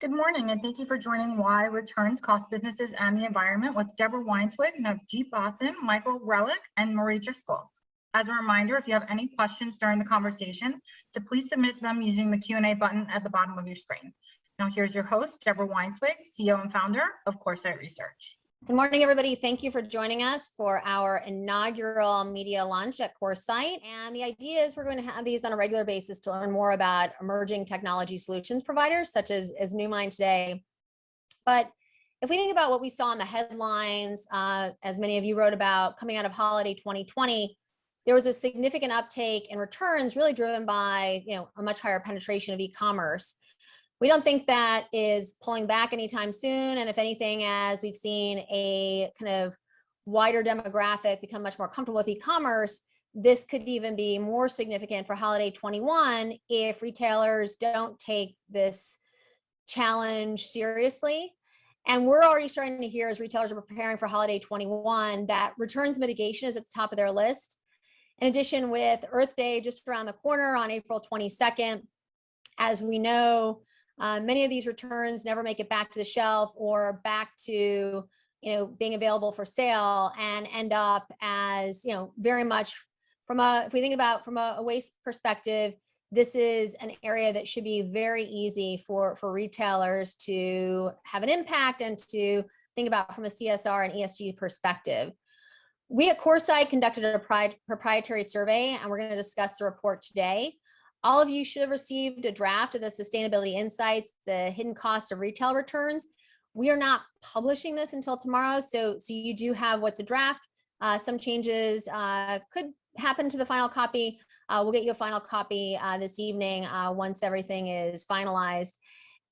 Good morning, and thank you for joining Why Returns Cost Businesses and the Environment with Deborah Weinswig, Navjeet Bosson, Michael Relic, and Marie Driscoll. As a reminder, if you have any questions during the conversation, to please submit them using the Q&A button at the bottom of your screen. Now here's your host, Deborah Weinswig, CEO and founder of Coresight Research. Good morning, everybody. Thank you for joining us for our inaugural media launch at Coresight. And the idea is we're going to have these on a regular basis to learn more about emerging technology solutions providers, such as Newmind today. But if we think about what we saw in the headlines, as many of you wrote about coming out of holiday 2020, there was a significant uptake in returns really driven by a much higher penetration of e-commerce. We don't think that is pulling back anytime soon. And if anything, as we've seen a kind of wider demographic become much more comfortable with e-commerce, this could even be more significant for holiday 21 if retailers don't take this challenge seriously. And we're already starting to hear as retailers are preparing for holiday 21 that returns mitigation is at the top of their list. In addition, with Earth Day just around the corner on April 22nd, as we know, many of these returns never make it back to the shelf or back to being available for sale and end up as very much if we think about from a waste perspective, this is an area that should be very easy for retailers to have an impact and to think about from a CSR and ESG perspective. We at Coresight conducted a proprietary survey, and we're going to discuss the report today. All of you should have received a draft of the Sustainability Insights, the hidden cost of retail returns. We are not publishing this until tomorrow, so you do have what's a draft. Some changes could happen to the final copy. We'll get you a final copy this evening once everything is finalized.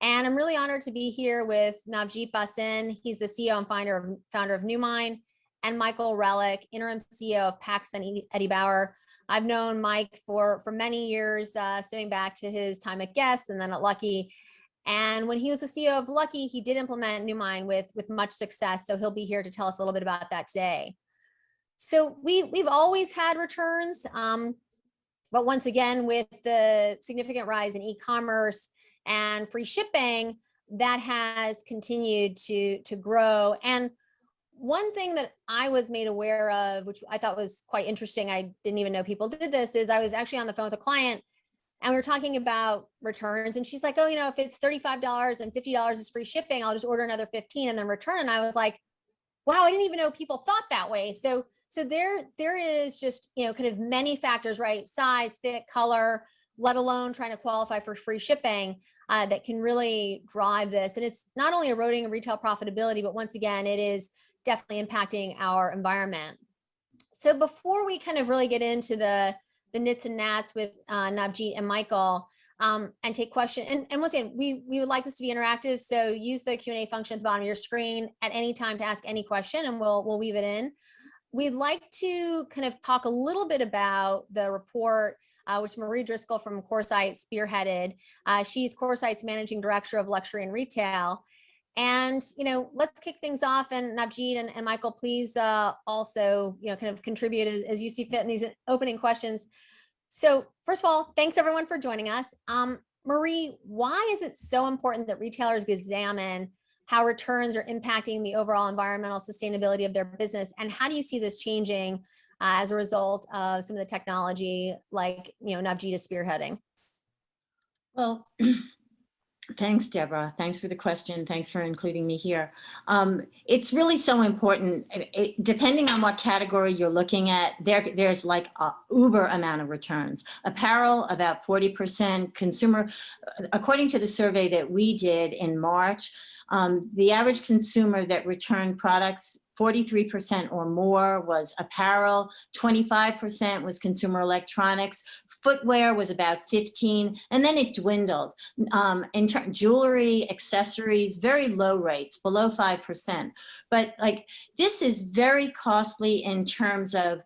And I'm really honored to be here with Navjeet Bosson. He's the CEO and founder of Newmind, and Michael Relic, interim CEO of Pax and Eddie Bauer. I've known Mike for many years, stemming back to his time at Guess and then at Lucky. And when he was the CEO of Lucky, he did implement Newmind with much success. So he'll be here to tell us a little bit about that today. So we've always had returns, but once again, with the significant rise in e-commerce and free shipping, that has continued to grow. And one thing that I was made aware of, which I thought was quite interesting, I didn't even know people did this, is I was actually on the phone with a client and we were talking about returns, and she's like, oh, if it's $35 and $50 is free shipping, I'll just order another 15 and then return. And I was like, wow, I didn't even know people thought that way. So there is just, kind of many factors, right? Size, fit, color, let alone trying to qualify for free shipping that can really drive this. And it's not only eroding retail profitability, but once again, it is definitely impacting our environment. So before we kind of really get into the nits and gnats with Navjeet and Michael and take questions, and once again, we would like this to be interactive, so use the Q&A function at the bottom of your screen at any time to ask any question, and we'll weave it in. We'd like to kind of talk a little bit about the report, which Marie Driscoll from Coresight spearheaded. She's Coresight's managing director of luxury and retail. And, let's kick things off, and Navjeet and Michael, please also, kind of contribute as you see fit in these opening questions. So first of all, thanks everyone for joining us. Marie, why is it so important that retailers examine how returns are impacting the overall environmental sustainability of their business? And how do you see this changing as a result of some of the technology like, Navjeet is spearheading? Well, thanks, Deborah. Thanks for the question. Thanks for including me here. It's really so important. Depending on what category you're looking at, there's like an uber amount of returns. Apparel, about 40%. Consumer, according to the survey that we did in March, the average consumer that returned products, 43% or more was apparel, 25% was consumer electronics, footwear was about 15%, and then it dwindled. Jewelry, accessories, very low rates, below 5%. But this is very costly in terms of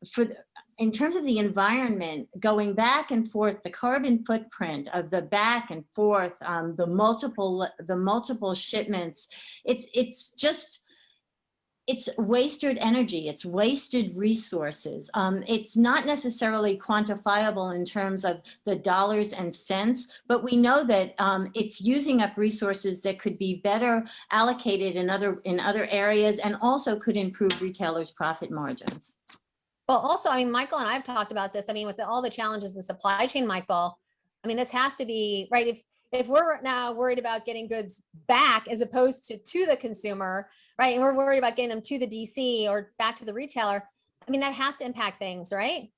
the environment, going back and forth, the carbon footprint of the back and forth, the multiple shipments. It's just It's wasted energy, it's wasted resources. It's not necessarily quantifiable in terms of the dollars and cents, but we know that it's using up resources that could be better allocated in other areas, and also could improve retailers' profit margins. Well, also, I mean, Michael and I have talked about this. I mean, with all the challenges in supply chain, Michael, I mean, this has to be, right? If we're now worried about getting goods back as opposed to the consumer, right? And we're worried about getting them to the DC or back to the retailer, I mean, that has to impact things, right?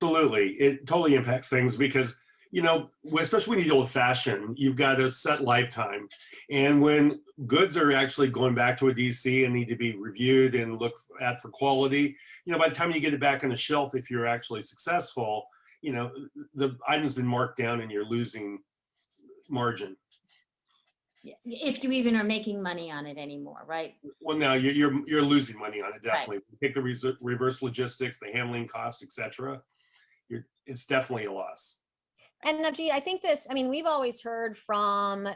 Absolutely. It totally impacts things because, you know, especially when you deal with fashion, you've got a set lifetime. And when goods are actually going back to a DC and need to be reviewed and looked at for quality, you know, by the time you get it back on the shelf, if you're actually successful, you know, the item's been marked down and you're losing margin. If you even are making money on it anymore, right? Well, now you're losing money on it, definitely. Right. Take the reverse logistics, the handling costs, etc. It's definitely a loss. And Navjeet, I think this, I mean, we've always heard from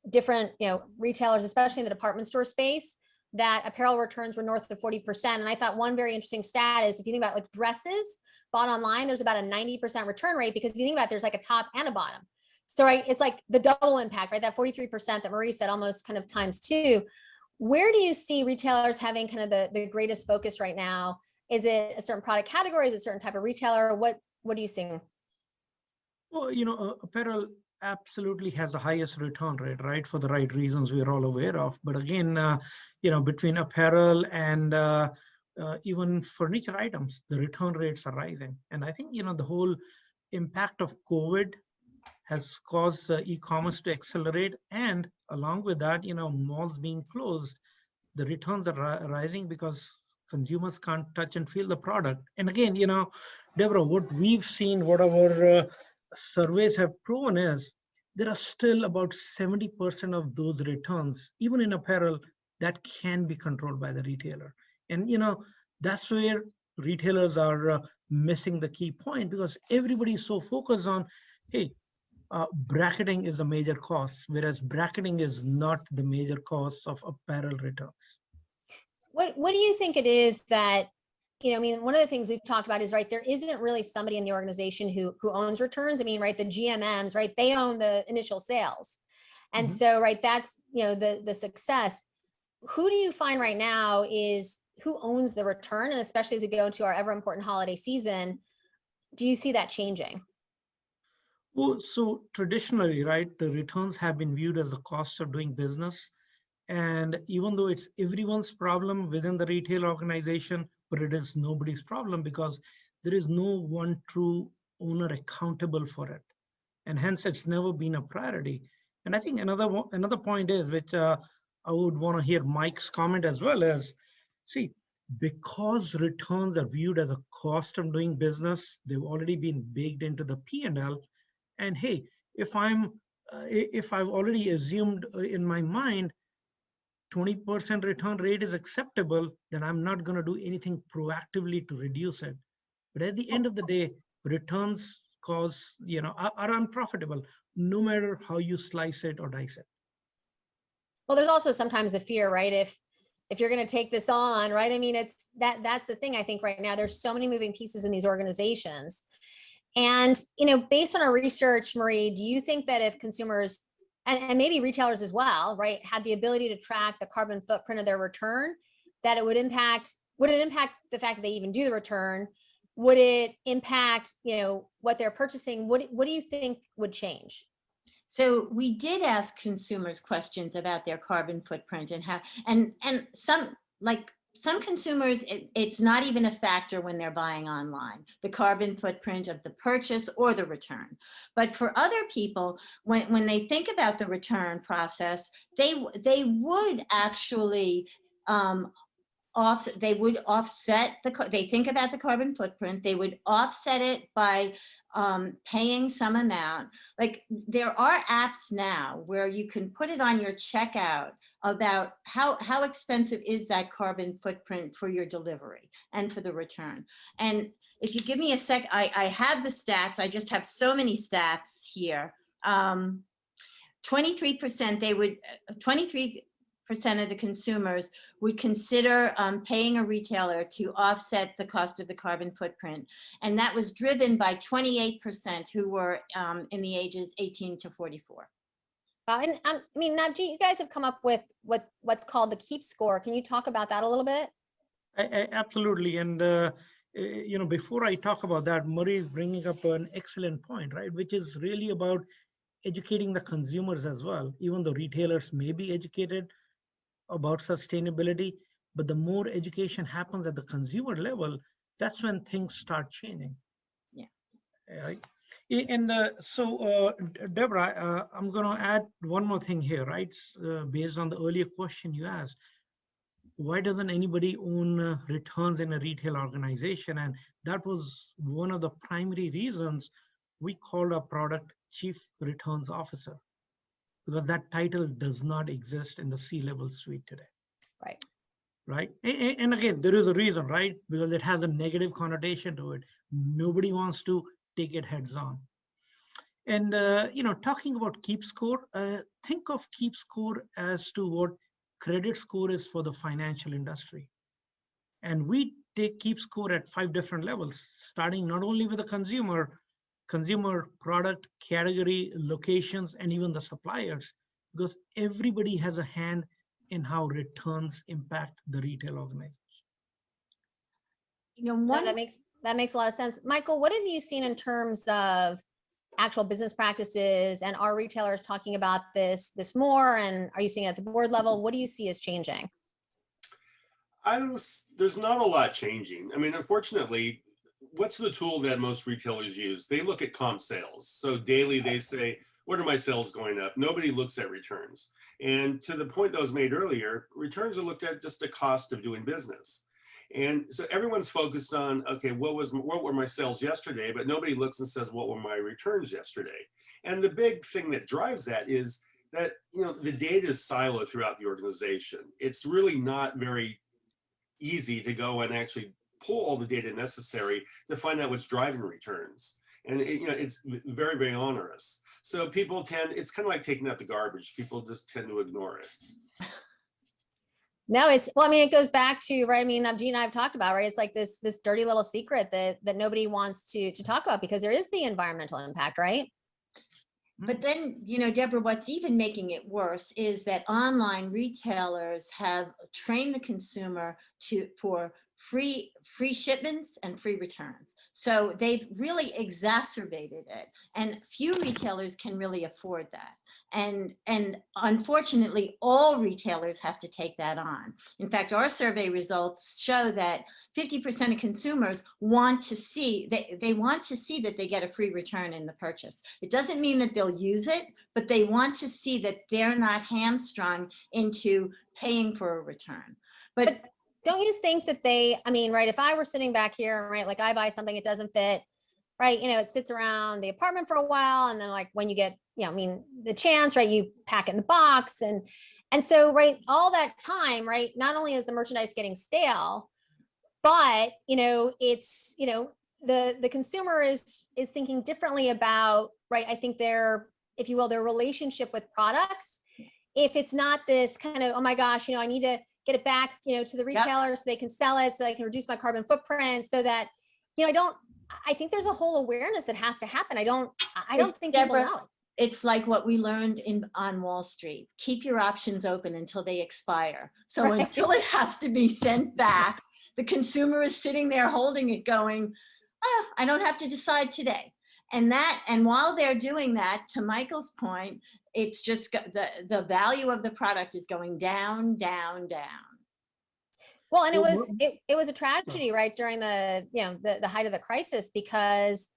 different, you know, retailers, especially in the department store space, that apparel returns were north of 40%. And I thought one very interesting stat is if you think about like dresses bought online, there's about a 90% return rate, because if you think about it, there's like a top and a bottom. So, right, it's like the double impact, right? That 43% that Marie said, almost kind of times two. Where do you see retailers having kind of the greatest focus right now? Is it a certain product category? Is it a certain type of retailer? What are you seeing? Well, you know, apparel absolutely has the highest return rate, right? For the right reasons we're all aware of. But again, you know, between apparel and even furniture items, the return rates are rising. And I think, you know, the whole impact of COVID has caused e-commerce to accelerate. And along with that, you know, malls being closed, the returns are rising because consumers can't touch and feel the product. And again, you know, Deborah, what we've seen, what our surveys have proven is there are still about 70% of those returns, even in apparel, that can be controlled by the retailer. And, you know, that's where retailers are missing the key point, because everybody's so focused on, hey, bracketing is a major cost, whereas bracketing is not the major cost of apparel returns. What do you think it is that, you know, I mean, one of the things we've talked about is, right, there isn't really somebody in the organization who owns returns. I mean, right, the GMMs, right, they own the initial sales. And so, right, that's, you know, the success. Who do you find right now is who owns the return? And especially as we go into our ever important holiday season, do you see that changing? Well, so traditionally, right, the returns have been viewed as the cost of doing business. And even though it's everyone's problem within the retail organization, but it is nobody's problem because there is no one true owner accountable for it. And hence it's never been a priority. And I think another point is, which I would want to hear Mike's comment as well, is, see, because returns are viewed as a cost of doing business, they've already been baked into the P&L. And hey, if I've already assumed in my mind 20% return rate is acceptable, then I'm not going to do anything proactively to reduce it. But at the end of the day, returns you know, are unprofitable, no matter how you slice it or dice it. Well, there's also sometimes a fear, right? If you're going to take this on, right? I mean, it's that's the thing. I think right now there's so many moving pieces in these organizations. And, you know, based on our research, Marie, do you think that if consumers and maybe retailers as well, right, had the ability to track the carbon footprint of their return, that it would it impact the fact that they even do the return? Would it impact, you know, what they're purchasing? What do you think would change? So we did ask consumers questions about their carbon footprint and how, and some consumers, it's not even a factor when they're buying online, the carbon footprint of the purchase or the return. But for other people, when they think about the return process, they would actually they think about the carbon footprint, they would offset it by paying some amount. Like there are apps now where you can put it on your checkout about how expensive is that carbon footprint for your delivery and for the return. And if you give me a sec, I have the stats. I just have so many stats here. 23% of the consumers would consider paying a retailer to offset the cost of the carbon footprint. And that was driven by 28% who were in the ages 18 to 44. And I mean, Navjeet, you guys have come up with what's called the KEEP score. Can you talk about that a little bit? Absolutely. And, you know, before I talk about that, Murray is bringing up an excellent point, right? Which is really about educating the consumers as well. Even though retailers may be educated about sustainability, but the more education happens at the consumer level, that's when things start changing. Yeah. Right. And so, Deborah, I'm going to add one more thing here, right? Based on the earlier question you asked, why doesn't anybody own returns in a retail organization? And that was one of the primary reasons we called our product Chief Returns Officer, because that title does not exist in the C-level suite today. Right. Right. And again, there is a reason, right? Because it has a negative connotation to it. Nobody wants to take it heads on. And, you know, talking about KEEP score, think of KEEP score as to what credit score is for the financial industry. And we take KEEP score at 5 different levels, starting not only with the consumer, product, category, locations, and even the suppliers, because everybody has a hand in how returns impact the retail organization. You know, No, that makes a lot of sense. Michael, what have you seen in terms of actual business practices, and are retailers talking about this more? And are you seeing it at the board level? What do you see as changing? There's not a lot changing. I mean, unfortunately, what's the tool that most retailers use? They look at comp sales. So daily they say, what are my sales going up? Nobody looks at returns. And to the point that was made earlier, returns are looked at just the cost of doing business. And so everyone's focused on, okay, what were my sales yesterday? But nobody looks and says, what were my returns yesterday? And the big thing that drives that is that, you know, the data is siloed throughout the organization. It's really not very easy to go and actually pull all the data necessary to find out what's driving returns. And you know, it's very, very onerous. So people it's kind of like taking out the garbage. People just tend to ignore it. No, well, I mean, it goes back to, right. I mean, Navjeet and I have talked about, right. It's like this dirty little secret that nobody wants to talk about, because there is the environmental impact, right? But then, you know, Deborah, what's even making it worse is that online retailers have trained the consumer for free shipments and free returns. So they've really exacerbated it, and few retailers can really afford that. And unfortunately, all retailers have to take that on. In fact, our survey results show that 50% of consumers want to see, they want to see that they get a free return in the purchase. It doesn't mean that they'll use it, but they want to see that they're not hamstrung into paying for a return. But don't you think that I mean, right, if I were sitting back here, right, like I buy something, it doesn't fit, right, you know, it sits around the apartment for a while, and then like when you get, you know, I mean, the chance, right, you pack it in the box, and so, right, all that time, right, not only is the merchandise getting stale, but, you know, it's, you know, the consumer is thinking differently about, right, I think their, if you will, their relationship with products. If it's not this kind of, oh my gosh, you know, I need to get it back, you know, to the retailer so they can sell it, so I can reduce my carbon footprint, so that, you know, I think there's a whole awareness that has to happen. I don't think Deborah, people know. It's like what we learned on Wall Street. Keep your options open until they expire. So right. Until it has to be sent back, the consumer is sitting there holding it going, oh, I don't have to decide today. And while they're doing that, to Michael's point, it's just the value of the product is going down, down, down. Well, and it was a tragedy, right, during the, you know, the height of the crisis, because,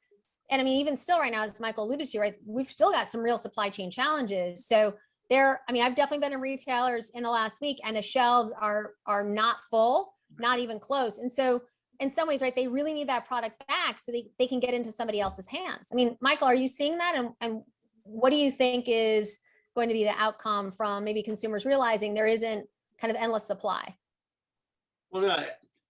and I mean, even still right now, as Michael alluded to, right, we've still got some real supply chain challenges. So I mean, I've definitely been in retailers in the last week, and the shelves are not full, not even close. And so in some ways, right, they really need that product back so they can get into somebody else's hands. I mean, Michael, are you seeing that? And what do you think is going to be the outcome from maybe consumers realizing there isn't kind of endless supply? Well, no,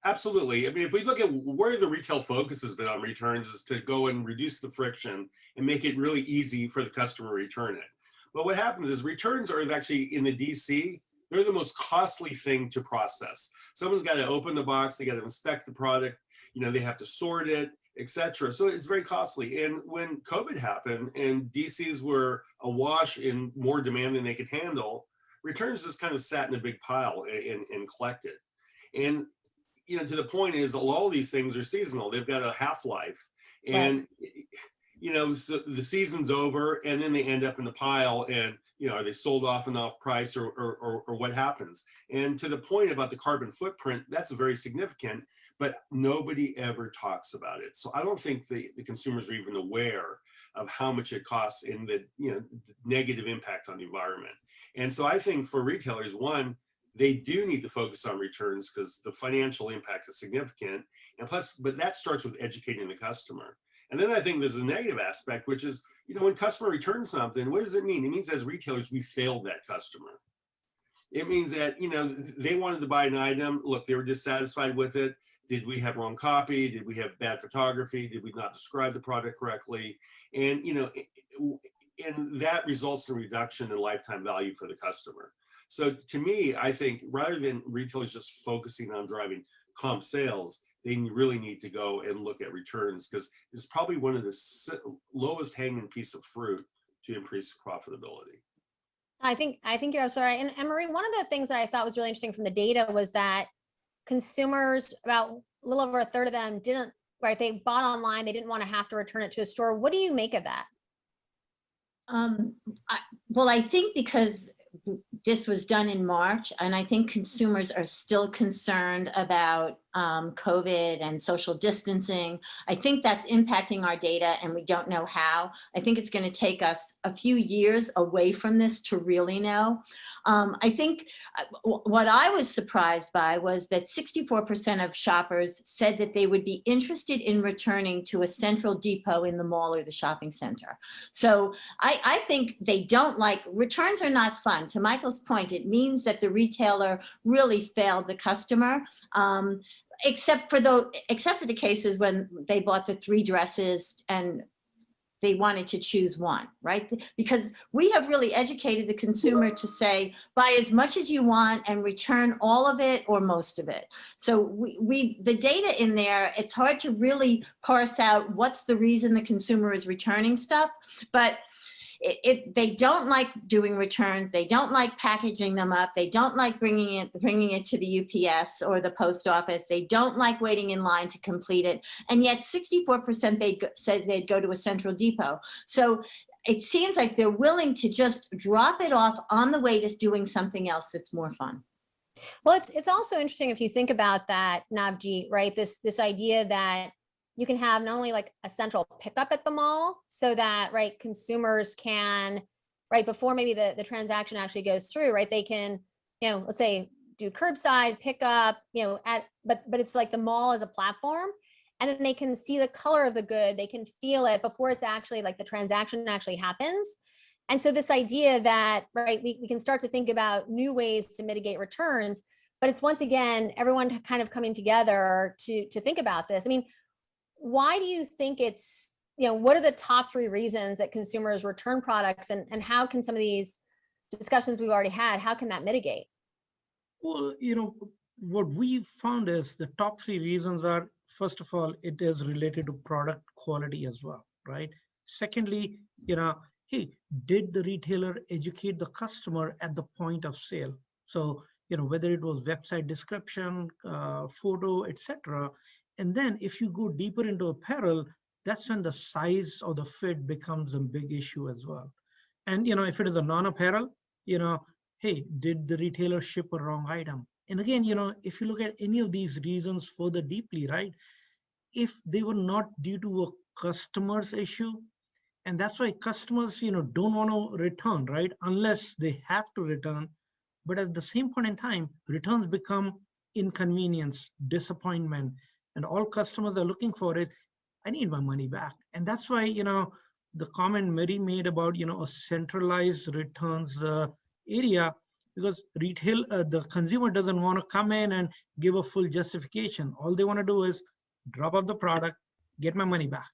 absolutely. I mean, if we look at where the retail focus has been on returns, is to go and reduce the friction and make it really easy for the customer to return it. But what happens is returns are actually in the DC, they're the most costly thing to process. Someone's got to open the box, they got to inspect the product, they have to sort it, etc. So it's very costly. And when COVID happened and DCs were awash in more demand than they could handle, returns just kind of sat in a big pile and collected. And to the point is, all of these things are seasonal. They've got a half-life, and so the season's over, and then they end up in the pile, and are they sold off and off price, or what happens? And to the point about the carbon footprint, that's very significant, but nobody ever talks about it. So I don't think the consumers are even aware of how much it costs and the negative impact on the environment. And so I think for retailers, one, they do need to focus on returns because the financial impact is significant. And plus, but that starts with educating the customer. And then I think there's a negative aspect, which is, when customer returns something, what does it mean? It means as retailers, we failed that customer. It means that, they wanted to buy an item. Look, they were dissatisfied with it. Did we have wrong copy? Did we have bad photography? Did we not describe the product correctly? And, and that results in a reduction in lifetime value for the customer. So to me, I think rather than retailers just focusing on driving comp sales, they really need to go and look at returns, because it's probably one of the lowest hanging piece of fruit to increase profitability. I think you're absolutely right. And Marie, one of the things that I thought was really interesting from the data was that consumers, about a little over a third of them they bought online, they didn't want to have to return it to a store. What do you make of that? Well, I think because this was done in March, and I think consumers are still concerned about COVID and social distancing. I think that's impacting our data, and we don't know how. I think it's going to take us a few years away from this to really know. I think what I was surprised by was that 64% of shoppers said that they would be interested in returning to a central depot in the mall or the shopping center. So I think they don't like, returns are not fun. To Michael's point, it means that the retailer really failed the customer. Except for the cases when they bought the 3 dresses and they wanted to choose one, right? Because we have really educated the consumer to say, buy as much as you want and return all of it or most of it. So the data in there, it's hard to really parse out what's the reason the consumer is returning stuff, but they don't like doing returns. They don't like packaging them up. They don't like bringing it to the UPS or the post office. They don't like waiting in line to complete it. And yet 64% said they'd go to a central depot. So it seems like they're willing to just drop it off on the way to doing something else that's more fun. Well, it's also interesting if you think about that, Navjeet, right? This idea that you can have not only like a central pickup at the mall, so that, right, consumers can, right, before maybe the transaction actually goes through, right, they can, let's say do curbside pickup, but it's like the mall is a platform, and then they can see the color of the good, they can feel it before it's actually like the transaction actually happens. And so this idea that, right, we can start to think about new ways to mitigate returns, but it's once again, everyone kind of coming together to think about this. I mean, why do you think it's, what are the top 3 reasons that consumers return products, and how can some of these discussions we've already had, how can that mitigate? Well, what we've found is the top 3 reasons are, first of all, it is related to product quality as well, right? Secondly, hey, did the retailer educate the customer at the point of sale? So, whether it was website description, photo, etc. And then if you go deeper into apparel, that's when the size or the fit becomes a big issue as well. And, if it is a non-apparel, hey, did the retailer ship a wrong item? And again, if you look at any of these reasons further deeply, right, if they were not due to a customer's issue, and that's why customers, don't want to return, right, unless they have to return. But at the same point in time, returns become inconvenience, disappointment, and all customers are looking for is, I need my money back. And that's why, the comment Mary made about, a centralized returns area, because the consumer doesn't want to come in and give a full justification. All they want to do is drop off the product, get my money back.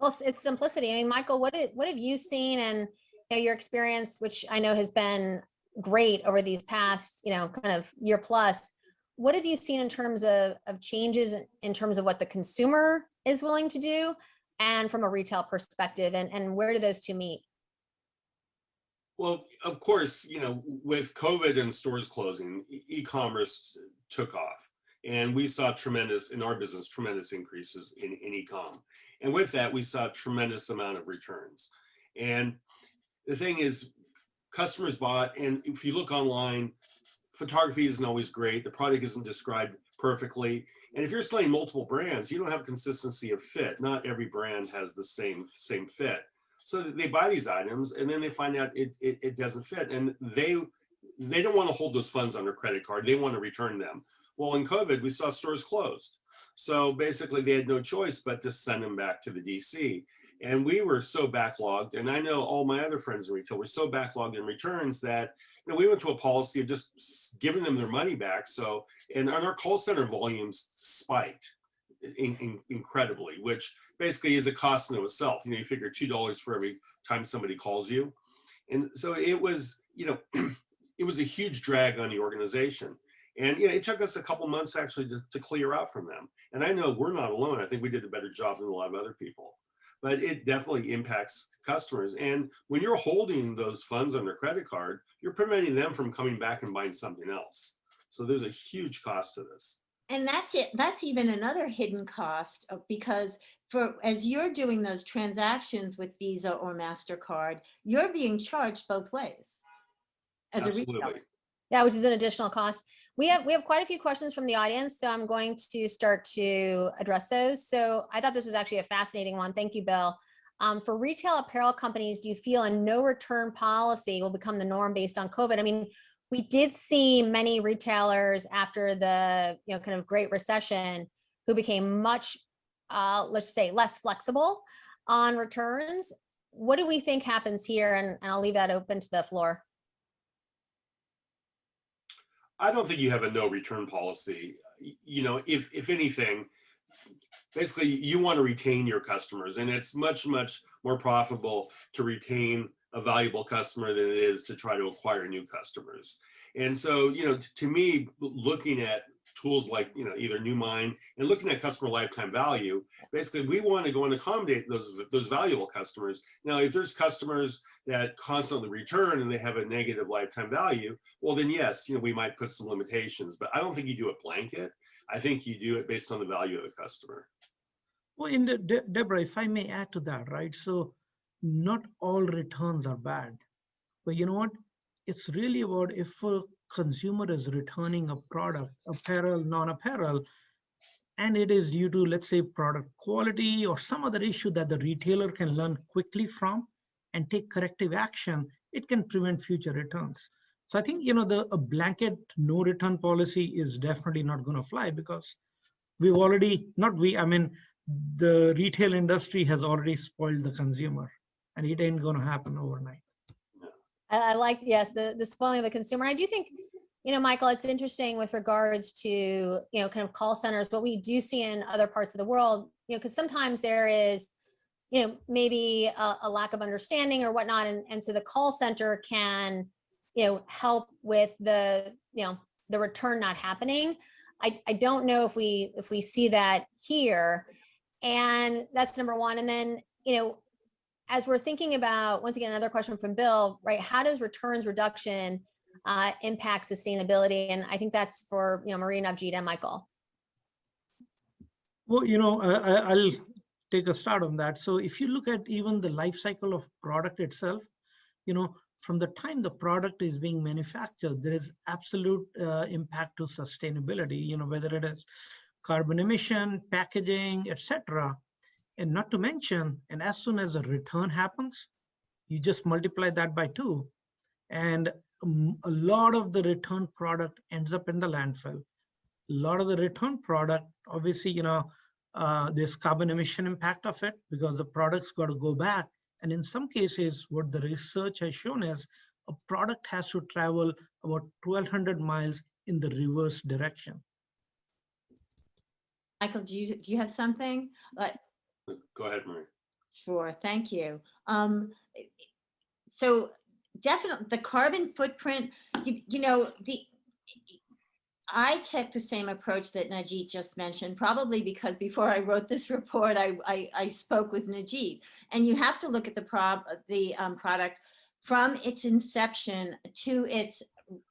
Well, it's simplicity. I mean, Michael, what have you seen, and your experience, which I know has been great over these past, kind of year plus. What have you seen in terms of changes in terms of what the consumer is willing to do and from a retail perspective, and where do those two meet? Well, of course, with COVID and stores closing, e-commerce took off. And we saw in our business, tremendous increases in e-com. And with that, we saw a tremendous amount of returns. And the thing is, customers bought, and if you look online, photography isn't always great. The product isn't described perfectly. And if you're selling multiple brands, you don't have consistency of fit. Not every brand has the same fit. So they buy these items and then they find out it doesn't fit. And they don't want to hold those funds on their credit card. They want to return them. Well, in COVID, we saw stores closed. So basically they had no choice but to send them back to the DC. And we were so backlogged, and I know all my other friends in retail were so backlogged in returns that we went to a policy of just giving them their money back. So, and our call center volumes spiked incredibly, which basically is a cost in itself. You figure $2 for every time somebody calls you. And so it was, it was a huge drag on the organization. And it took us a couple months actually to clear out from them. And I know we're not alone. I think we did a better job than a lot of other people. But it definitely impacts customers. And when you're holding those funds on their credit card, you're preventing them from coming back and buying something else. So there's a huge cost to this. And that's it. That's even another hidden cost because as you're doing those transactions with Visa or MasterCard, you're being charged both ways as a retailer. Yeah, which is an additional cost. We have quite a few questions from the audience, so I'm going to start to address those. So I thought this was actually a fascinating one. Thank you, Bill. For retail apparel companies, do you feel a no return policy will become the norm based on COVID? I mean, we did see many retailers after the kind of Great Recession who became much, let's say, less flexible on returns. What do we think happens here? And I'll leave that open to the floor. I don't think you have a no return policy. If anything, basically you want to retain your customers, and it's much, much more profitable to retain a valuable customer than it is to try to acquire new customers. And so, to me, looking at tools like, either NewMind and looking at customer lifetime value, basically we want to go and accommodate those valuable customers. Now, if there's customers that constantly return and they have a negative lifetime value, well then yes, we might put some limitations, but I don't think you do it blanket. I think you do it based on the value of the customer. Well, Deborah, if I may add to that, right? So not all returns are bad, but you know what? It's really about if a consumer is returning a product, apparel, non-apparel, and it is due to, let's say, product quality or some other issue that the retailer can learn quickly from and take corrective action, it can prevent future returns. So I think, a blanket no return policy is definitely not going to fly because the retail industry has already spoiled the consumer, and it ain't going to happen overnight. I like, yes, the spoiling of the consumer. I do think, Michael, it's interesting with regards to, kind of call centers, what we do see in other parts of the world, because sometimes there is, maybe a lack of understanding or whatnot. And so the call center can, help with the return not happening. I don't know if we see that here, and that's number one. And then, as we're thinking about, once again, another question from Bill, right? How does returns reduction impact sustainability? And I think that's for, Marie, Navjeet, and Michael. Well, I'll take a start on that. So if you look at even the life cycle of product itself, from the time the product is being manufactured, there is absolute impact to sustainability, whether it is carbon emission, packaging, etc. And not to mention, and as soon as a return happens, you just multiply that by 2. And a lot of the return product ends up in the landfill. A lot of the return product, obviously, there's carbon emission impact of it because the product's got to go back. And in some cases, what the research has shown is a product has to travel about 1,200 miles in the reverse direction. Michael, do you have something? Go ahead, Marie. Sure, thank you. So definitely the carbon footprint, you know, I take the same approach that Najit just mentioned, probably because before I wrote this report, I spoke with Najit, and you have to look at the product from its inception to its,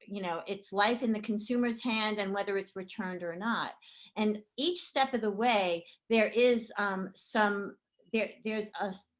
you know, its life in the consumer's hand and whether it's returned or not. And each step of the way, there is there's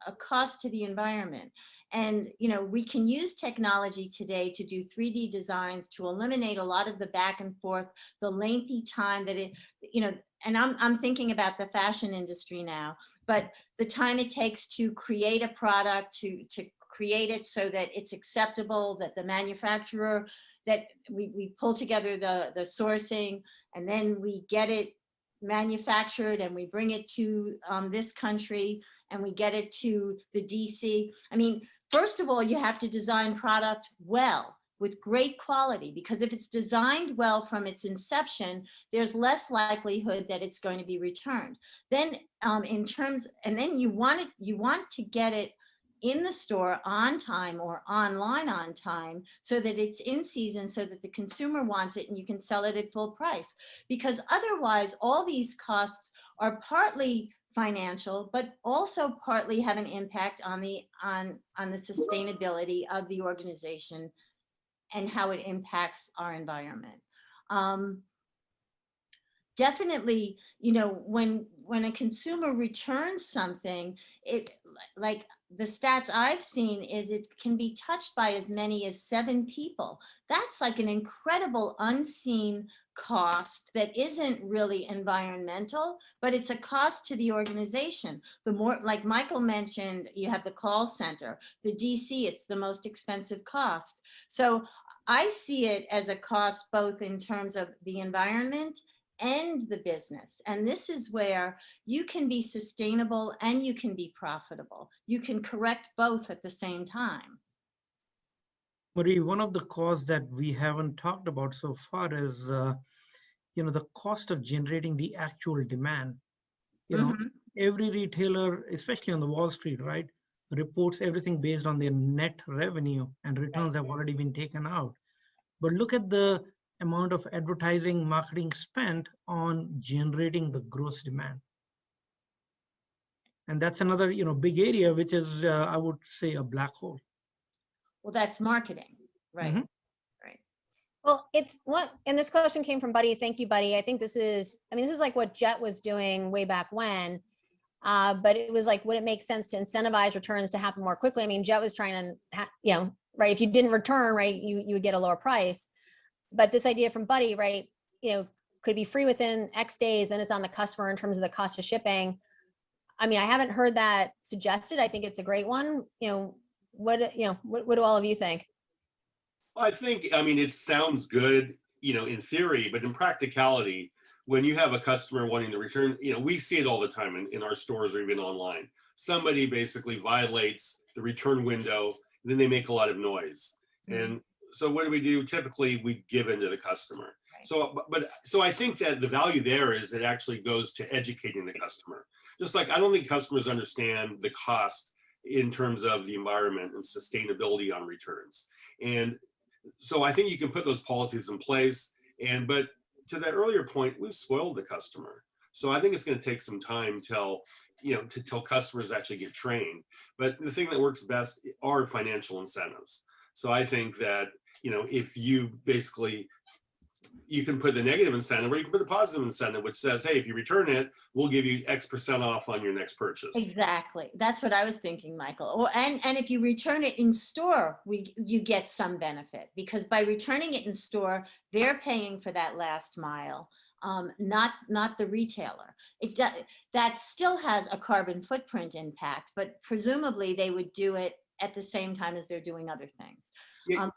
a cost to the environment. And, you know, we can use technology today to do 3D designs to eliminate a lot of the back and forth, the lengthy time that it, you know, and I'm thinking about the fashion industry now, but the time it takes to create a product, to create it so that it's acceptable, that the manufacturer, that we pull together the sourcing, and then we get it manufactured and we bring it to this country and we get it to the DC. I mean, first of all, you have to design product well with great quality, because if it's designed well from its inception, there's less likelihood that it's going to be returned. Then and then you want to get it in the store on time or online on time so that it's in season, so that the consumer wants it and you can sell it at full price. Because otherwise, all these costs are partly financial, but also partly have an impact on the sustainability of the organization and how it impacts our environment. Definitely, you know, when a consumer returns something, it's like the stats I've seen is it can be touched by as many as 7 people. That's like an incredible unseen cost that isn't really environmental, but it's a cost to the organization. The more, like Michael mentioned, you have the call center, the DC, it's the most expensive cost. So I see it as a cost both in terms of the environment and the business. And this is where you can be sustainable and you can be profitable. You can correct both at the same time. Marie, one of the costs that we haven't talked about so far is, you know, the cost of generating the actual demand. You know, every retailer, especially on the Wall Street, right, reports everything based on their net revenue, and returns have already been taken out. But look at the amount of advertising marketing spent on generating the gross demand. And that's another, you know, big area, which is, I would say, a black hole. Well, that's marketing, right? Mhm. Right. Well, it's what, and this question came from Buddy. Thank you, Buddy. I think this is like what Jet was doing way back when. But it was like, would it make sense to incentivize returns to happen more quickly? I mean, Jet was trying to, you know, right, if you didn't return, right, you would get a lower price. But this idea from Buddy, right, you know, could be free within X days, then it's on the customer in terms of the cost of shipping. I mean, I haven't heard that suggested. I think it's a great one. You know, what do all of you think? I think, I mean, it sounds good, you know, in theory, but in practicality, when you have a customer wanting to return, you know, we see it all the time in our stores or even online. Somebody basically violates the return window, then they make a lot of noise. And so what do? Typically, we give in to the customer. Right. So I think that the value there is it actually goes to educating the customer. Just like I don't think customers understand the cost in terms of the environment and sustainability on returns. And so I think you can put those policies in place. But to that earlier point, we've spoiled the customer. So I think it's going to take some time till customers actually get trained. But the thing that works best are financial incentives. So I think that, you know, if you basically, you can put the negative incentive or you can put the positive incentive, which says, hey, if you return it, we'll give you X% off on your next purchase. Exactly. That's what I was thinking, Michael. And if you return it in store, you get some benefit, because by returning it in store, they're paying for that last mile, not the retailer. That still has a carbon footprint impact, but presumably they would do it at the same time as they're doing other things. Yeah.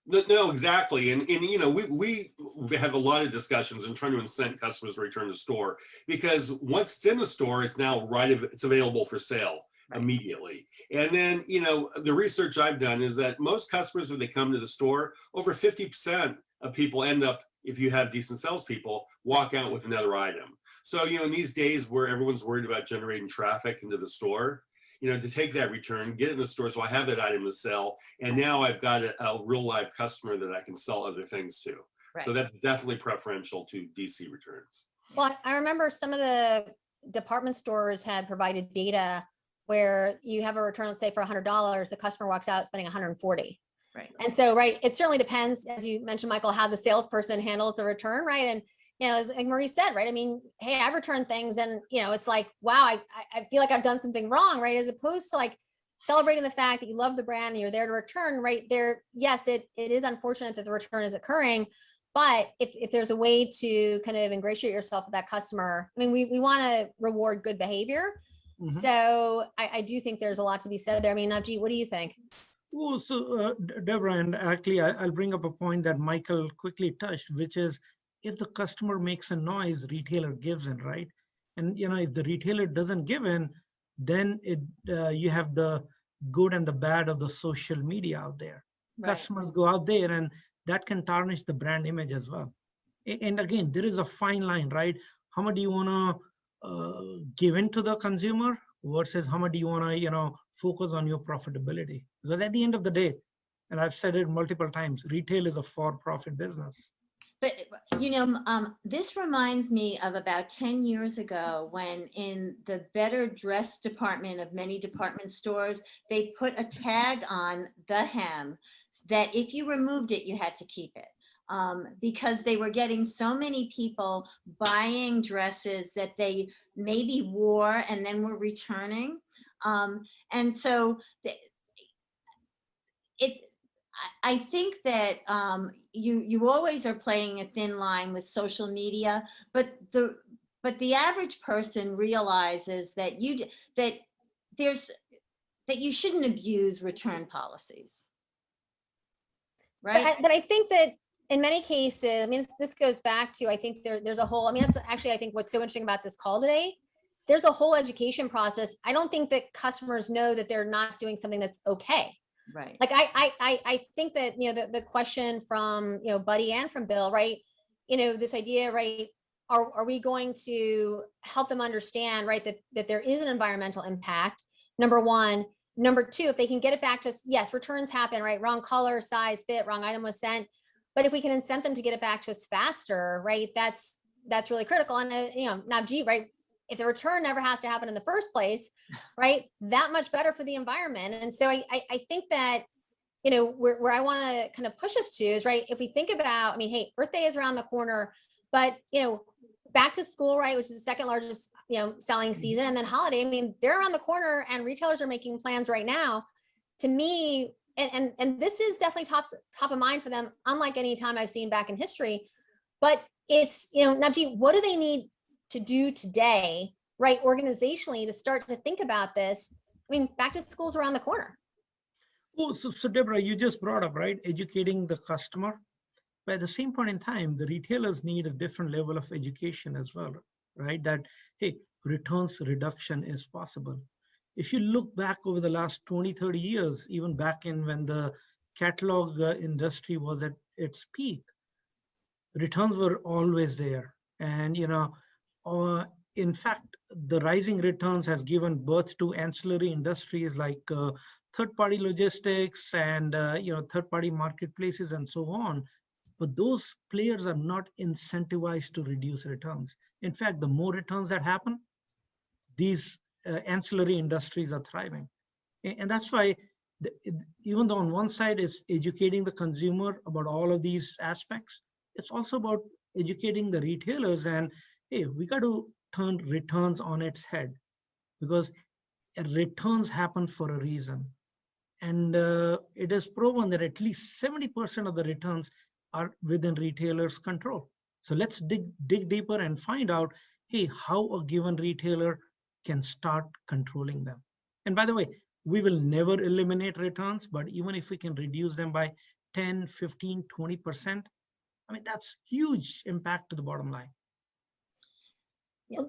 No, exactly. And you know, we have a lot of discussions and trying to incent customers to return to store, because once it's in the store, it's now it's available for sale immediately. And then, you know, the research I've done is that most customers, when they come to the store, over 50% of people end up, if you have decent salespeople, walk out with another item. So, you know, in these days where everyone's worried about generating traffic into the store, to take that return, get it in the store so I have that item to sell. And now I've got a real live customer that I can sell other things to. So Right. that's definitely preferential to DC returns. Well, I remember some of the department stores had provided data where you have a return, let's say for $100, the customer walks out spending 140. Right. And so, right, it certainly depends, as you mentioned, Michael, how the salesperson handles the return, right? And, as like Marie said, right, I mean, hey, I've returned things and, it's like, wow, I feel like I've done something wrong, right? As opposed to like celebrating the fact that you love the brand and you're there to return, right there. Yes, it is unfortunate that the return is occurring, but if there's a way to kind of ingratiate yourself with that customer, I mean, we want to reward good behavior. Mhm. So I do think there's a lot to be said there. I mean, Navjeet, what do you think? Well, so Deborah, and actually I'll bring up a point that Michael quickly touched, which is if the customer makes a noise, retailer gives in, right? And if the retailer doesn't give in, then you have the good and the bad of the social media out there. Right. Customers go out there and that can tarnish the brand image as well. And again, there is a fine line, right? How much do you want to give in to the consumer versus how much do you want to, focus on your profitability? Because at the end of the day, and I've said it multiple times, retail is a for-profit business. But, this reminds me of about 10 years ago when in the better dressed department of many department stores, they put a tag on the hem that if you removed it, you had to keep it. Because they were getting so many people buying dresses that they maybe wore and then were returning. And so I think that you always are playing a thin line with social media, but the average person realizes that you shouldn't abuse return policies, right? But I think that in many cases, I mean, this goes back to, I think there's a whole, I mean, that's actually, I think what's so interesting about this call today, there's a whole education process. I don't think that customers know that they're not doing something that's okay. Right. Like I think that, the question from, Buddy and from Bill, right? This idea, right? Are we going to help them understand, right, that there is an environmental impact, number one. Number two, if they can get it back to us, yes, returns happen, right? Wrong color, size, fit, wrong item was sent. But if we can incent them to get it back to us faster, right, that's really critical. And, Navjeet, right, if the return never has to happen in the first place, right, that much better for the environment. And so I think that, where I want to kind of push us to is, right, if we think about, I mean, hey, Earth Day is around the corner, but, back to school, right, which is the second largest, selling season, and then holiday, I mean, they're around the corner and retailers are making plans right now. To me, and this is definitely top of mind for them, unlike any time I've seen back in history. But it's, Navjeet, what do they need to do today, right, organizationally, to start to think about this? I mean, back to school's around the corner. Oh, so Deborah, you just brought up, right, educating the customer. But at the same point in time, the retailers need a different level of education as well, right? That, hey, returns reduction is possible. If you look back over the last 20, 30 years, even back in when the catalog industry was at its peak, returns were always there. And, in fact, the rising returns has given birth to ancillary industries like third-party logistics and, third-party marketplaces and so on. But those players are not incentivized to reduce returns. In fact, the more returns that happen, these ancillary industries are thriving. And that's why, even though on one side is educating the consumer about all of these aspects, it's also about educating the retailers and, hey, we got to turn returns on its head because returns happen for a reason. And it is proven that at least 70% of the returns are within retailers' control. So let's dig deeper and find out, hey, how a given retailer can start controlling them. And by the way, we will never eliminate returns, but even if we can reduce them by 10, 15, 20%, I mean, that's huge impact to the bottom line. Well,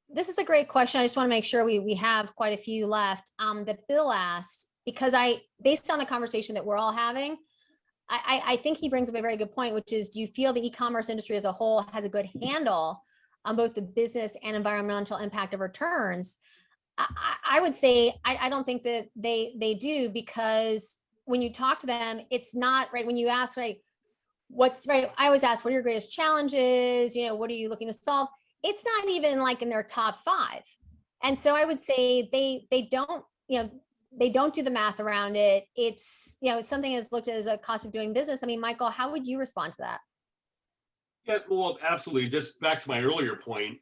this is a great question. I just want to make sure we have quite a few left that Bill asked, because based on the conversation that we're all having, I think he brings up a very good point, which is, do you feel the e-commerce industry as a whole has a good handle on both the business and environmental impact of returns? I would say, I don't think that they do, because when you talk to them, it's not right. When you ask, right, what's right, I always ask, what are your greatest challenges? You know, what are you looking to solve? It's not even like in their top 5. And so I would say they don't, you know, they don't do the math around it. It's, you know, something is looked at as a cost of doing business. I mean, Michael, how would you respond to that? Yeah, well, absolutely. Just back to my earlier point,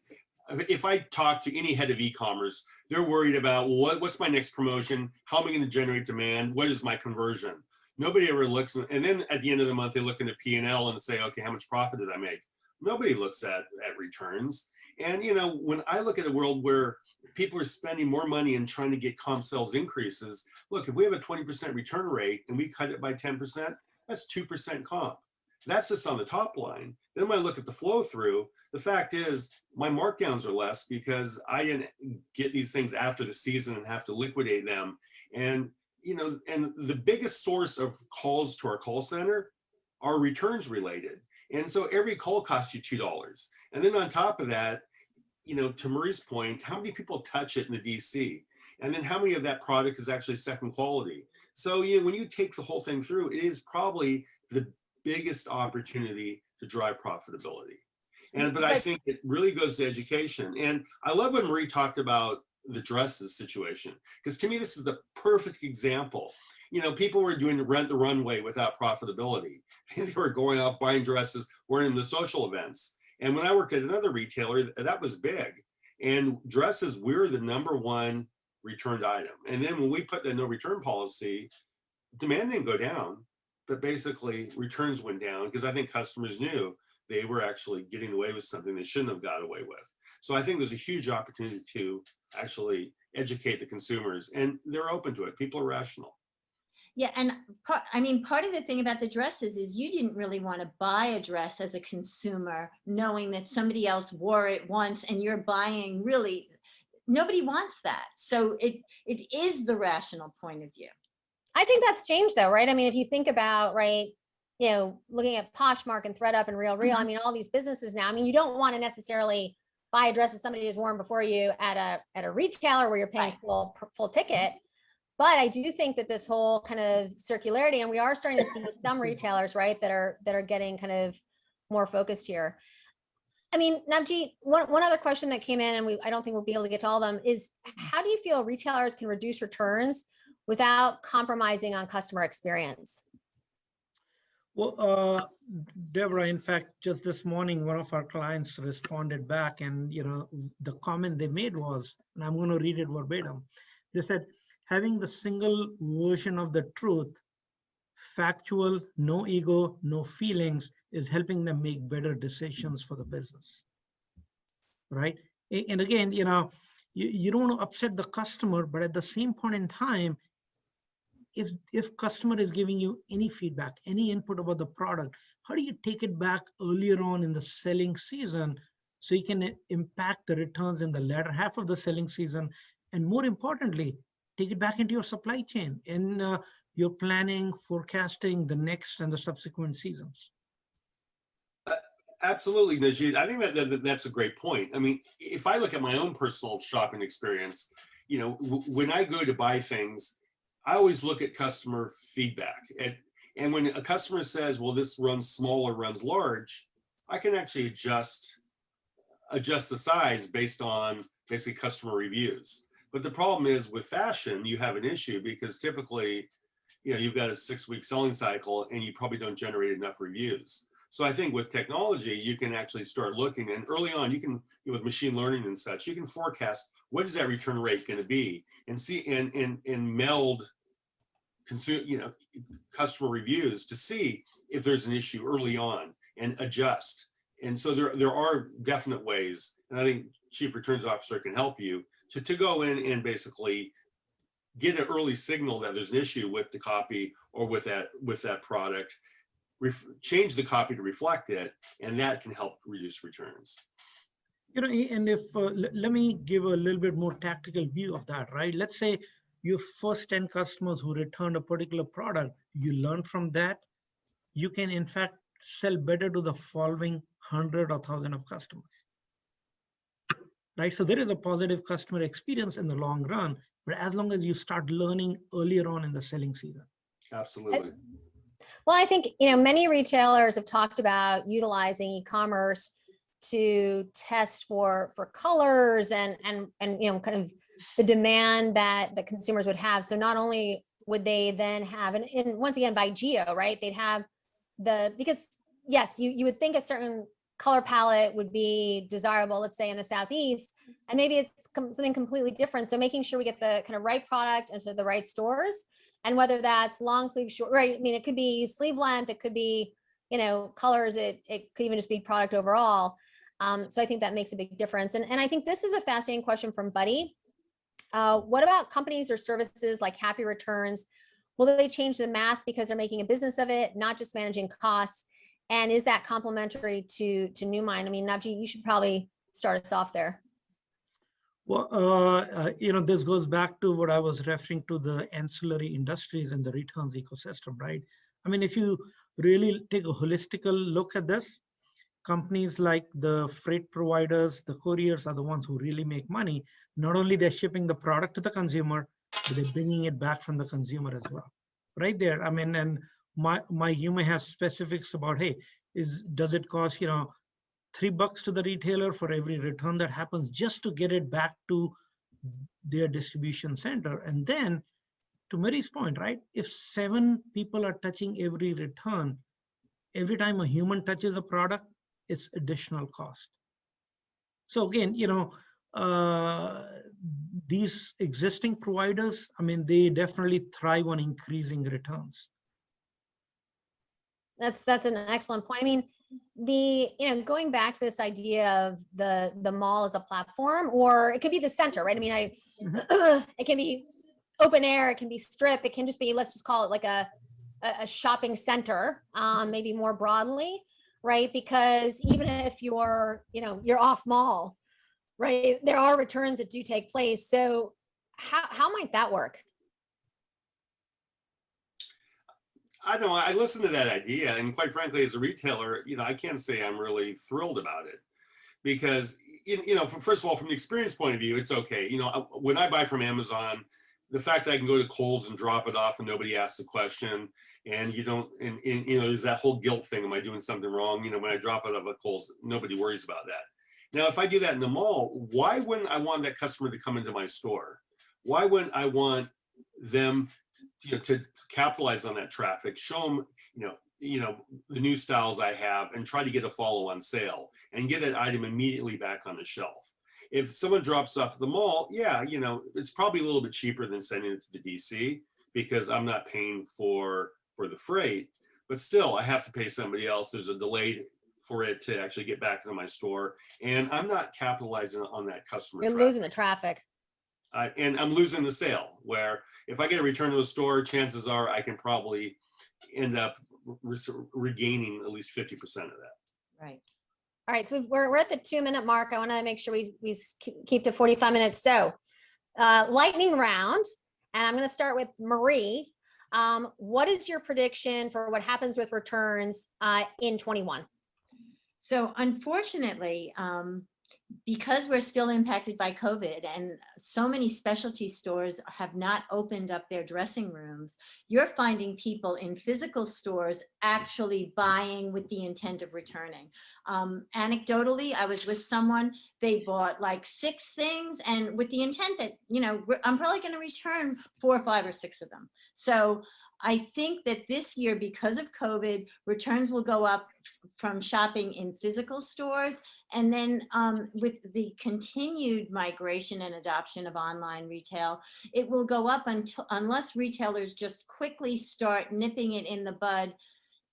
if I talk to any head of e-commerce, they're worried about what's my next promotion? How am I going to generate demand? What is my conversion? Nobody ever looks, and then at the end of the month, they look into P&L and say, okay, how much profit did I make? Nobody looks at returns. And, you know, when I look at a world where people are spending more money and trying to get comp sales increases, look, if we have a 20% return rate and we cut it by 10%, that's 2% comp. That's just on the top line. Then when I look at the flow through, the fact is my markdowns are less because I didn't get these things after the season and have to liquidate them. And, you know, and the biggest source of calls to our call center are returns related. And so every call costs you $2. And then on top of that, you know, to Marie's point, how many people touch it in the DC? And then how many of that product is actually second quality? So, you know, when you take the whole thing through, it is probably the biggest opportunity to drive profitability. But I think it really goes to education. And I love when Marie talked about the dresses situation, because to me, this is the perfect example. You know, people were doing Rent the Runway without profitability. They were going off buying dresses, wearing them to social events. And when I worked at another retailer, that was big. And dresses, we're the #1 returned item. And then when we put the no return policy, demand didn't go down, but basically returns went down because I think customers knew they were actually getting away with something they shouldn't have got away with. So I think there's a huge opportunity to actually educate the consumers, and they're open to it. People are rational. Yeah, and part of the thing about the dresses is you didn't really want to buy a dress as a consumer, knowing that somebody else wore it once and you're buying, really, nobody wants that. So it is the rational point of view. I think that's changed though, right? I mean, if you think about, right, you know, looking at Poshmark and ThredUp and RealReal, I mean, all these businesses now, I mean, you don't want to necessarily buy a dress that somebody has worn before you at a retailer where you're paying full ticket. But I do think that this whole kind of circularity, and we are starting to see some retailers, right, that are getting kind of more focused here. I mean, Navjeet, one other question that came in, and I don't think we'll be able to get to all of them, is how do you feel retailers can reduce returns without compromising on customer experience? Well, Deborah, in fact, just this morning, one of our clients responded back, and you know, the comment they made was, and I'm going to read it verbatim. They said, having the single version of the truth, factual, no ego, no feelings, is helping them make better decisions for the business, right? And again, you know, you don't want to upset the customer, but at the same point in time, if customer is giving you any feedback, any input about the product, how do you take it back earlier on in the selling season so you can impact the returns in the latter half of the selling season? And more importantly, take it back into your supply chain and your planning, forecasting the next and the subsequent seasons. Absolutely, Najid. I think that's a great point. I mean, if I look at my own personal shopping experience, you know, when I go to buy things, I always look at customer feedback. And when a customer says, well, this runs small or runs large, I can actually adjust the size based on basically customer reviews. But the problem is with fashion, you have an issue because typically, you know, you've got a 6-week selling cycle and you probably don't generate enough reviews. So I think with technology, you can actually start looking, and early on, you can, with machine learning and such, you can forecast what is that return rate going to be, and see and meld customer reviews to see if there's an issue early on and adjust. And so there are definite ways, and I think Chief Returns Officer can help you to go in and basically get an early signal that there's an issue with the copy or with that product. Change the copy to reflect it, and that can help reduce returns. You know, and if let me give a little bit more tactical view of that, right? Let's say your first 10 customers who returned a particular product, you learn from that. You can, in fact, sell better to the following 100 or 1,000 of customers. right? So there is a positive customer experience in the long run, but as long as you start learning earlier on in the selling season. Absolutely. Well, I think, many retailers have talked about utilizing e-commerce to test for colors and kind of the demand that the consumers would have. So not only would they then have, and once again by geo, right? They'd have because yes, you would think a certain color palette would be desirable, let's say in the Southeast, and maybe it's something completely different. So making sure we get the kind of right product into the right stores, and whether that's long sleeve, short, right? I mean, it could be sleeve length, it could be, colors, it could even just be product overall. So I think that makes a big difference. And I think this is a fascinating question from Buddy. What about companies or services like Happy Returns? Will they change the math because they're making a business of it, not just managing costs? And is that complementary to Newmind? I mean, Navjeet, you should probably start us off there. Well, this goes back to what I was referring to, the ancillary industries and the returns ecosystem, right? I mean, if you really take a holistic look at this, companies like the freight providers, the couriers are the ones who really make money. Not only they're shipping the product to the consumer, but they're bringing it back from the consumer as well. Right there. I mean, and you may have specifics about, hey, does it cost, $3 to the retailer for every return that happens just to get it back to their distribution center? And then to Mary's point, right? If 7 people are touching every return, every time a human touches a product, it's additional cost. So again, these existing providers, I mean, they definitely thrive on increasing returns. That's an excellent point. I mean, going back to this idea of the mall as a platform, or it could be the center, right? I mean, it can be open air, it can be strip, it can just be, let's just call it like a shopping center, maybe more broadly, right? Because even if you're off mall, right, there are returns that do take place. So how might that work? I don't know. I listen to that idea, and quite frankly, as a retailer, I can't say I'm really thrilled about it, because first of all, from the experience point of view, it's okay. When I buy from Amazon, the fact that I can go to Kohl's and drop it off and nobody asks a question, and there's that whole guilt thing. Am I doing something wrong? When I drop it off at Kohl's, nobody worries about that. Now, if I do that in the mall, why wouldn't I want that customer to come into my store? Why wouldn't I want them to capitalize on that traffic, show them, the new styles I have, and try to get a follow-on sale and get that item immediately back on the shelf? If someone drops off at the mall, yeah, it's probably a little bit cheaper than sending it to the DC, because I'm not paying for the freight, but still I have to pay somebody else. There's a delay for it to actually get back into my store, and I'm not capitalizing on that customer. You're losing the traffic. And I'm losing the sale, where if I get a return to a store, chances are I can probably end up regaining at least 50% of that. Right. All right, so we're at the 2-minute mark. I want to make sure we keep to 45 minutes. So lightning round, and I'm going to start with Marie. What is your prediction for what happens with returns in 21? So unfortunately, because we're still impacted by COVID and so many specialty stores have not opened up their dressing rooms, you're finding people in physical stores actually buying with the intent of returning. Anecdotally, I was with someone, they bought like 6 things, and with the intent that, I'm probably going to return 4 or 5 or 6 of them. So I think that this year, because of COVID, returns will go up from shopping in physical stores. And then with the continued migration and adoption of online retail, it will go up unless retailers just quickly start nipping it in the bud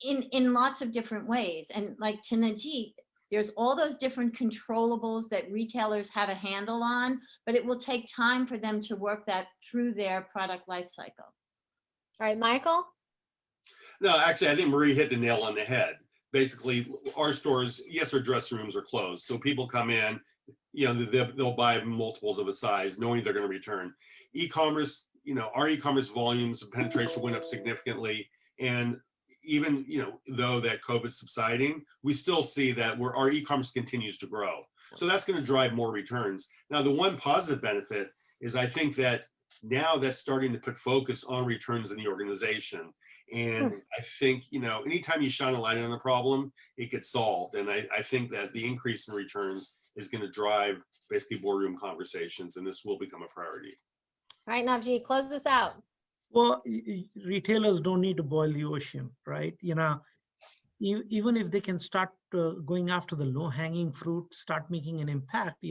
in lots of different ways. And like to Navjeet, there's all those different controllables that retailers have a handle on, but it will take time for them to work that through their product life cycle. All right, Michael? No, actually, I think Marie hit the nail on the head. Basically, our stores, yes, our dressing rooms are closed. So people come in, they'll buy multiples of a size, knowing they're going to return. E-commerce, our e-commerce volumes and penetration went up significantly. And, even, though that COVID's subsiding, we still see that our e-commerce continues to grow. So that's going to drive more returns. Now, the one positive benefit is I think that now that's starting to put focus on returns in the organization. And I think, anytime you shine a light on a problem, it gets solved. And I think that the increase in returns is going to drive basically boardroom conversations, and this will become a priority. All right, Navjeet, close this out. Well, retailers don't need to boil the ocean, right? Even if they can start going after the low-hanging fruit, start making an impact,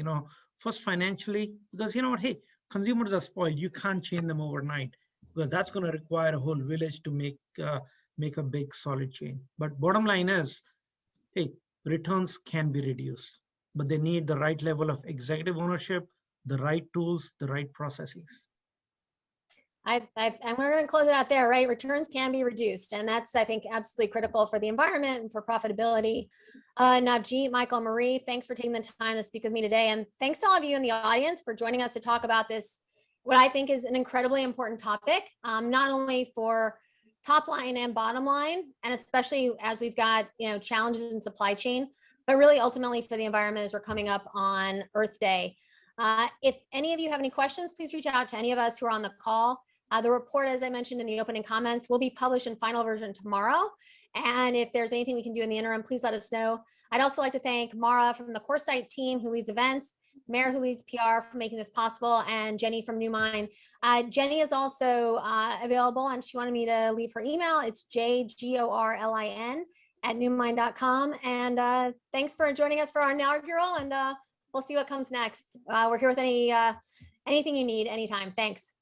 first financially, because hey, consumers are spoiled. You can't change them overnight, because that's going to require a whole village to make a big solid change. But bottom line is, hey, returns can be reduced, but they need the right level of executive ownership, the right tools, the right processes. And we're going to close it out there, right? Returns can be reduced. And that's, I think, absolutely critical for the environment and for profitability. Navjeet, Michael, Marie, thanks for taking the time to speak with me today. And thanks to all of you in the audience for joining us to talk about this, what I think is an incredibly important topic, not only for top line and bottom line, and especially as we've got, challenges in supply chain, but really ultimately for the environment as we're coming up on Earth Day. If any of you have any questions, please reach out to any of us who are on the call. The report, as I mentioned in the opening comments, will be published in final version tomorrow. And if there's anything we can do in the interim, please let us know. I'd also like to thank Mara from the Coresight team who leads events, Mare who leads PR for making this possible, and Jenny from NewMind. Jenny is also available, and she wanted me to leave her email. It's jgorlin@newmind.com. And thanks for joining us for our inaugural, and we'll see what comes next. We're here with anything you need anytime. Thanks.